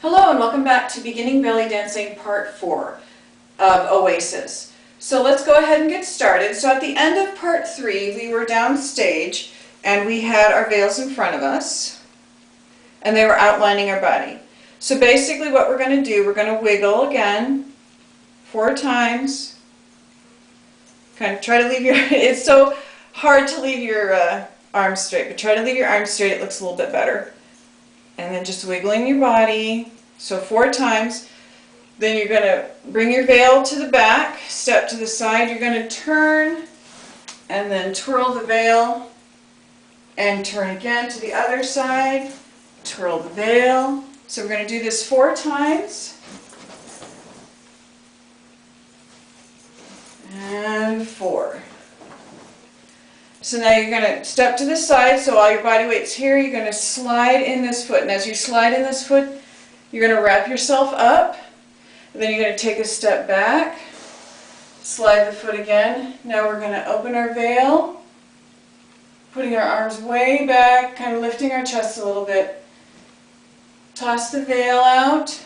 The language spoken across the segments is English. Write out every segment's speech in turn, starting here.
Hello and welcome back to Beginning Belly Dancing Part 4 of Oasis. So let's go ahead and get started. So at the end of Part 3 we were downstage and we had our veils in front of us and they were outlining our body. So basically what we're going to do, we're going to wiggle again 4 times. Kind of try to leave your, it's so hard to leave your arms straight, but try to leave your arms straight, it looks a little bit better. And then just wiggling your body, so 4 times. Then you're going to bring your veil to the back, step to the side, you're going to turn and then twirl the veil and turn again to the other side, twirl the veil. So we're going to do this 4 times. And 4. So now you're going to step to the side, so all your body weight's here, you're going to slide in this foot, and as you slide in this foot, you're going to wrap yourself up, and then you're going to take a step back, slide the foot again. Now we're going to open our veil, putting our arms way back, kind of lifting our chest a little bit. Toss the veil out.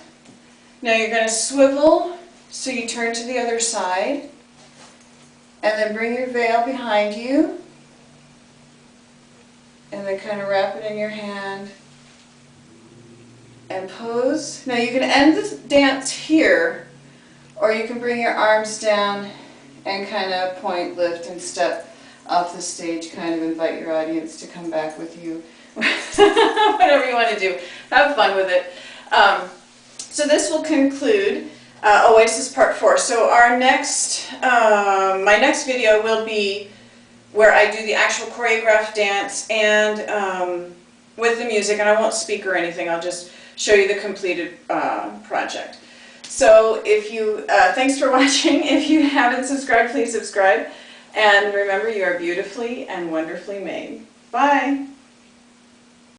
Now you're going to swivel, so you turn to the other side, and then bring your veil behind you. And then kind of wrap it in your hand and pose. Now you can end the dance here, or you can bring your arms down and kind of point, lift, and step off the stage, kind of invite your audience to come back with you. Whatever you want to do. Have fun with it. So this will conclude Oasis Part 4. So our next, my next video will be where I do the actual choreographed dance and with the music, and I won't speak or anything, I'll just show you the completed project. So if you, thanks for watching. If you haven't subscribed, please subscribe, and remember, you are beautifully and wonderfully made. Bye!